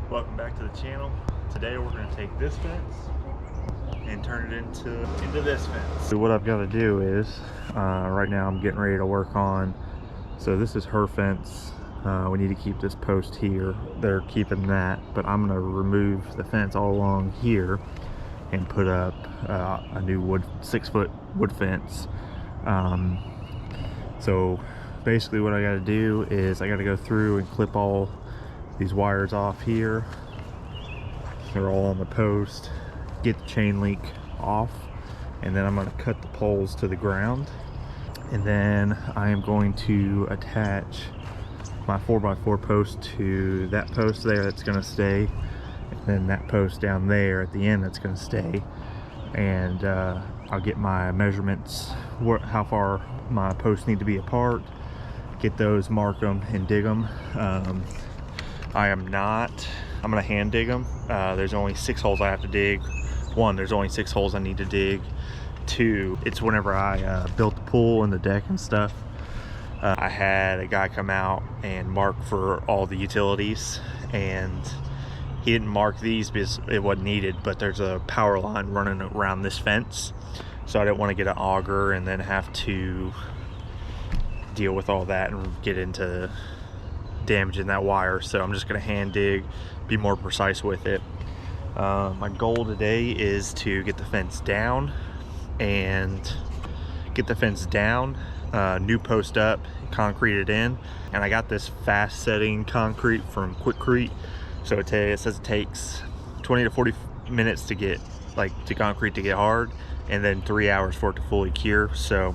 Welcome back to the channel. Today we're going to take this fence and turn it into this fence. So what I've got to do is, right now I'm getting ready to work on, so this is her fence. We need to keep this post here. They're keeping that, but I'm going to remove the fence all along here and put up a new 6-foot wood fence. So basically what I got to do is I got to go through and clip all these wires off here. They're all on the post, get the chain link off, and then I'm going to cut the poles to the ground, and then I am going to attach my 4x4 post to that post there that's going to stay, and then that post down there at the end that's going to stay. And I'll get my measurements, how far my posts need to be apart, get those, mark them and dig them. I'm gonna hand dig them. There's only 6 holes I have to dig. 1, there's only 6 holes I need to dig. 2, it's whenever I built the pool and the deck and stuff, I had a guy come out and mark for all the utilities, and he didn't mark these because it wasn't needed, but there's a power line running around this fence, so I didn't want to get an auger and then have to deal with all that and get into damaging that wire. So I'm just going to hand dig, be more precise with it. My goal today is to get the fence down, new post up, concrete it in. And I got this fast setting concrete from Quikrete, so it says it takes 20 to 40 minutes to get concrete to get hard, and then 3 hours for it to fully cure. So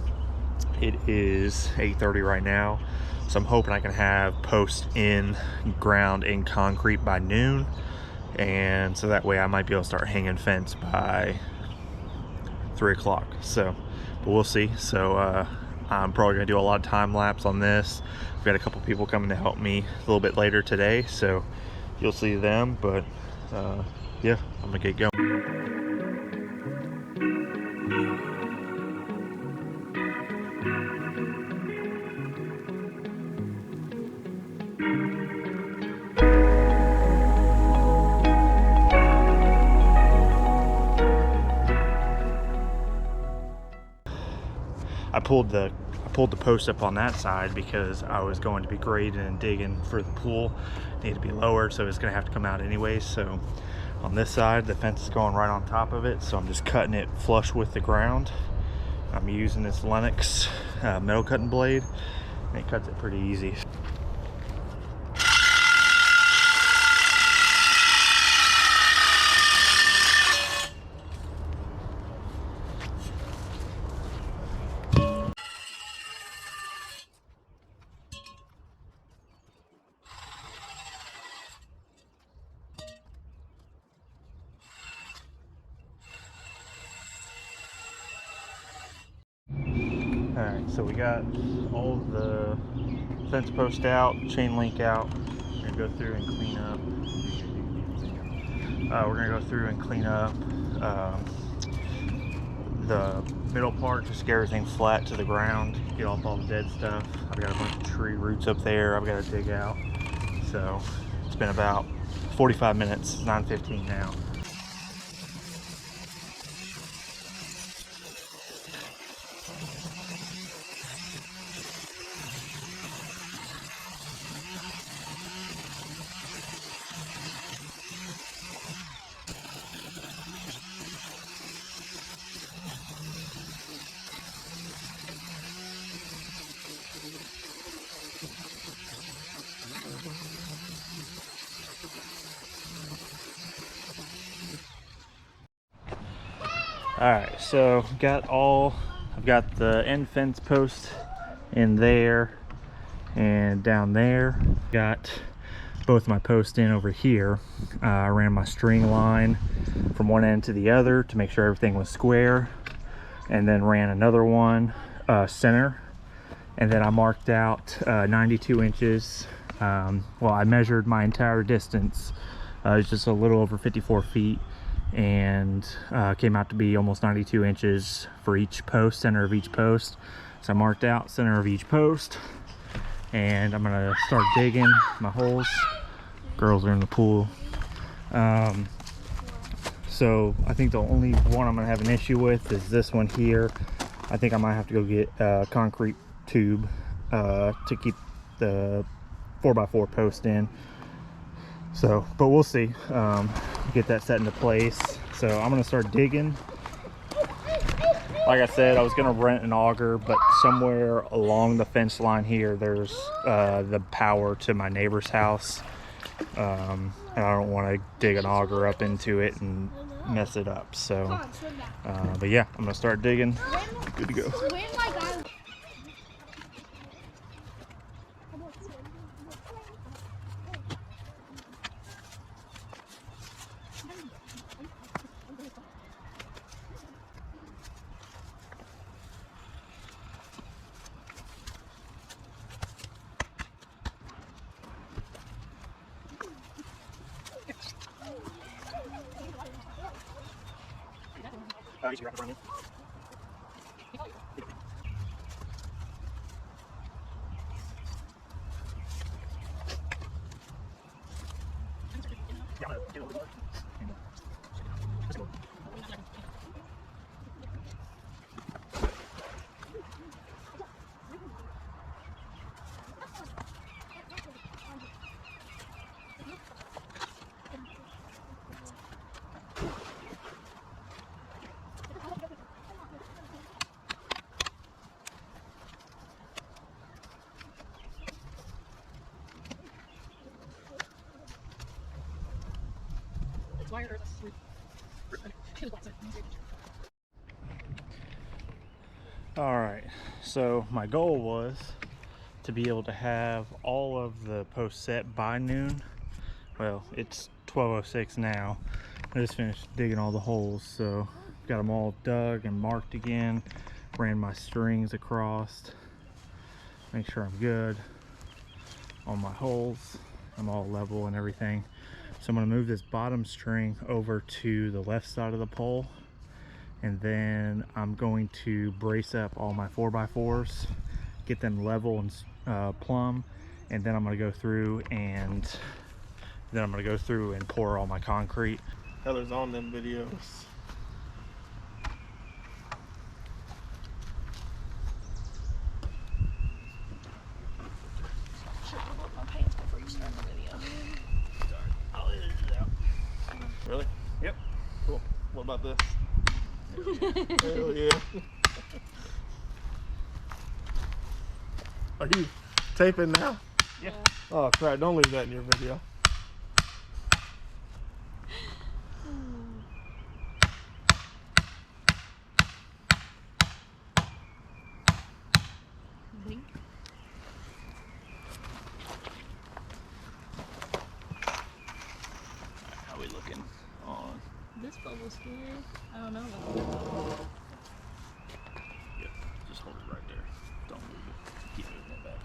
it is 8:30 right now, so I'm hoping I can have posts in ground in concrete by noon, and so that way I might be able to start hanging fence by 3 o'clock. So, but we'll see. So I'm probably gonna do a lot of time lapse on this. I've got a couple people coming to help me a little bit later today, so you'll see them. But yeah, I'm gonna get going. I pulled the post up on that side because I was going to be grading and digging for the pool. It needed to be lower, so it's gonna have to come out anyway. So on this side, the fence is going right on top of it, so I'm just cutting it flush with the ground. I'm using this Lennox metal cutting blade, and it cuts it pretty easy. Alright, so we got all of the fence post out, chain link out. We're gonna go through and clean up. The middle part, just get everything flat to the ground, get off all the dead stuff. I've got a bunch of tree roots up there I've got to dig out. So it's been about 45 minutes, 9:15 now. Alright, so I've got the end fence post in there and down there. Got both my posts in over here. I ran my string line from one end to the other to make sure everything was square, and then ran another one center, and then I marked out 92 inches. Well, I measured my entire distance. It's just a little over 54 feet, and came out to be almost 92 inches for each post, center of each post. So I marked out center of each post, and I'm gonna start digging my holes. Girls are in the pool So I think the only one I'm gonna have an issue with is this one here. I think I might have to go get a concrete tube to keep the 4x4 post in. So, but we'll see. Get that set into place. So I'm gonna start digging. Like I said, I was gonna rent an auger, but somewhere along the fence line here, there's the power to my neighbor's house. And I don't want to dig an auger up into it and mess it up. So, but yeah, I'm gonna start digging. Good to go. You should wrap it around you. All right, so my goal was to be able to have all of the posts set by noon. Well, it's 12:06 now. I just finished digging all the holes, so got them all dug and marked again. Ran my strings across, make sure I'm good on my holes. I'm all level and everything. So I'm gonna move this bottom string over to the left side of the pole, and then I'm going to brace up all my 4x4s, get them level and plumb, and then I'm gonna go through and pour all my concrete. Heather's on them videos. Really? Yep. Cool. What about this? Hell yeah. Are you taping now? Yeah. Oh crap, don't leave that in your video. How we looking on? This bubble's good. I don't know about that. Yep. Just hold it right there. Don't move it. Keep moving it back.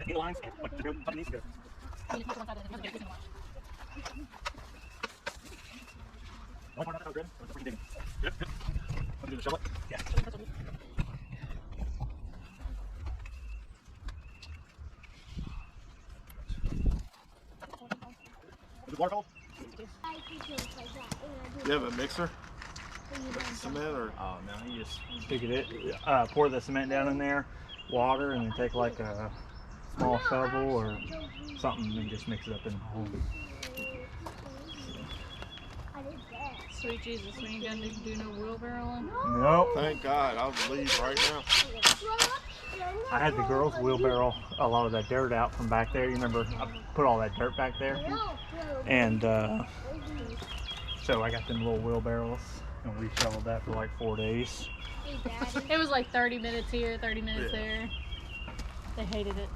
Any lines? Like, to needs to go. One part of that good. Or what are you digging? Good. Good. Want to do the shovel? Yeah. Is it water cold? You have a mixer? Cement or? Oh no, you just stick it in, pour the cement down in there, water, and then take like a small shovel or something and just mix it up in the hole. Sweet Jesus, we ain't gonna do no wheelbarrowing? Nope. Thank God, I'll leave right now. I had the girls wheelbarrow a lot of that dirt out from back there. You remember I put all that dirt back there? And so I got them little wheelbarrows and we shoveled that for like 4 days. It was like 30 minutes here, 30 minutes there. They hated it.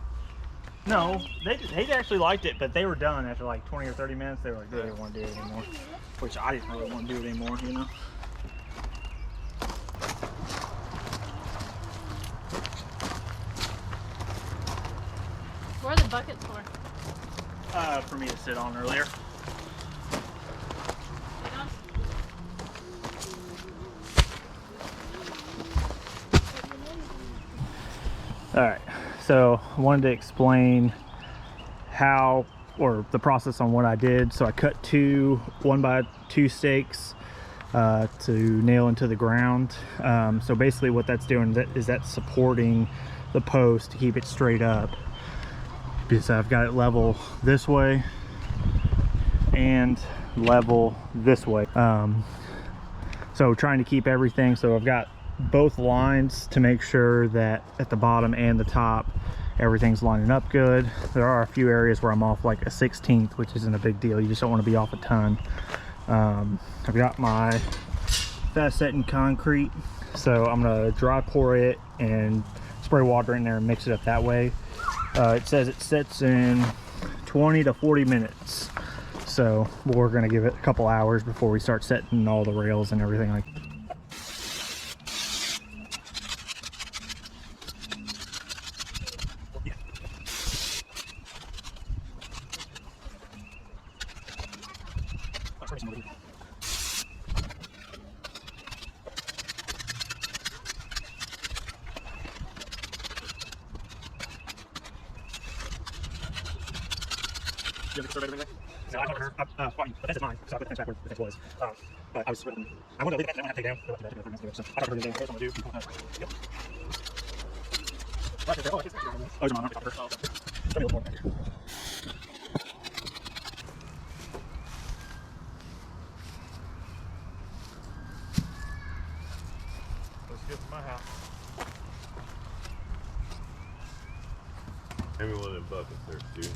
No, they actually liked it, but they were done after like 20 or 30 minutes. They were like, they didn't want to do it anymore, which I didn't really want to do it anymore, you know. What are the buckets for? For me to sit on earlier. All right, so I wanted to explain how, or the process on what I did. So I cut 2 1x2 stakes to nail into the ground. So basically what that's doing is that's supporting the post to keep it straight up, because I've got it level this way and level this way. So trying to keep everything, so I've got both lines to make sure that at the bottom and the top everything's lining up good. There are a few areas where I'm off like a 1/16, which isn't a big deal. You just don't want to be off a ton. I've got my fast setting concrete, so I'm gonna dry pour it and spray water in there and mix it up that way. It says it sets in 20 to 40 minutes, so we're gonna give it a couple hours before we start setting all the rails and everything like that. You have a survey today? No, I told her, fine, but that's mine, so I put the fence back where the fence was. But I was splitting. I wanted to leave it back, I don't have to take it down. Go back to bed, so I told her to do what I'm going to do. Yep. Oh, it's mine, I'm talking to her. Show me a little more back here. Let's get to my house. Maybe one of them buckets there, too.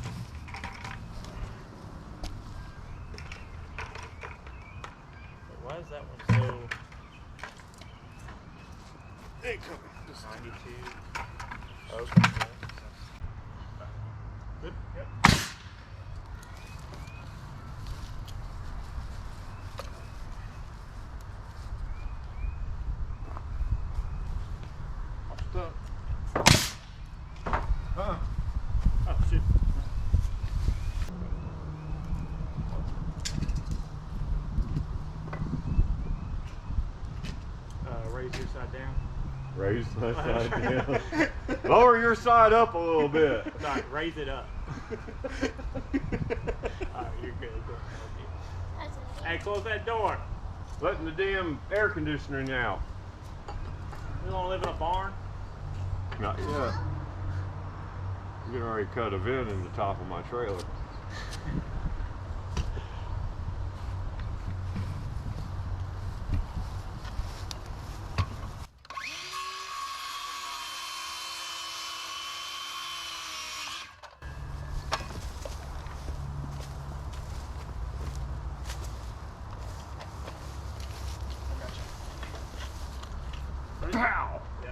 Why is that one so... Ain't coming. Just 92. Okay. Good? Yep. stuck. Huh? Oh, shit. Raise your side down. Raise my side down. Lower your side up a little bit. Sorry, raise it up. Alright, you're good. Hey, close that door. Letting the damn air conditioning out. You don't live in a barn? Not yet. You can already cut a vent in the top of my trailer. Pow! Yeah.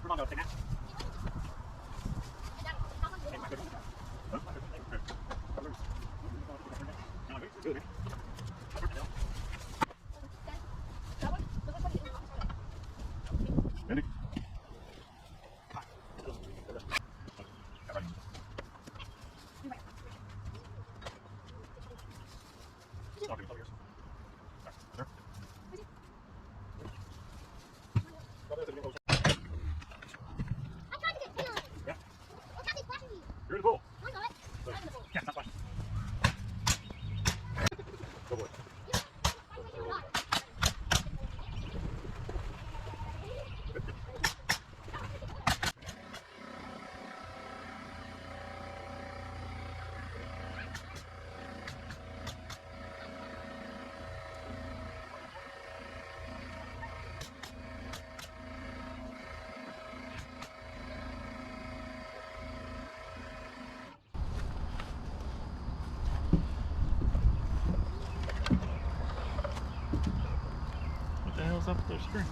We're gonna go take that. Ready? You're in the pool. Yeah, that's fine. Go boy. What the hell's up with their screen?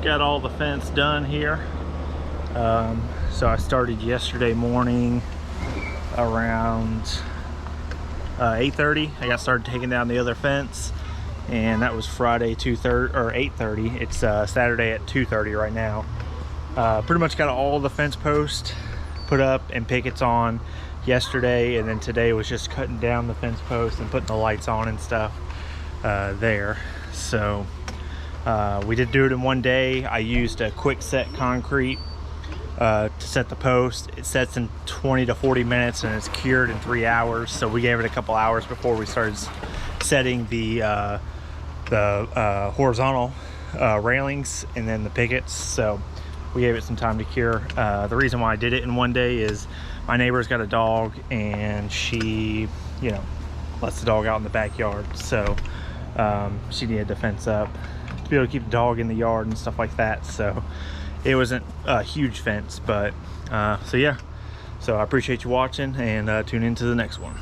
got all the fence done here. So I started yesterday morning around 8:30. I got started taking down the other fence, and that was Friday 2:30 or 8:30. It's Saturday at 2:30 right now. Pretty much got all the fence posts put up and pickets on yesterday, and then today was just cutting down the fence posts and putting the lights on and stuff there. So we did do it in one day. I used a quick set concrete to set the post. It sets in 20 to 40 minutes and it's cured in 3 hours. So we gave it a couple hours before we started setting the horizontal railings and then the pickets. So we gave it some time to cure. The reason why I did it in one day is my neighbor's got a dog, and she, you know, lets the dog out in the backyard. So she needed to fence up to be able to keep the dog in the yard and stuff like that. So it wasn't a huge fence, but so yeah. So I appreciate you watching, and tune into the next one.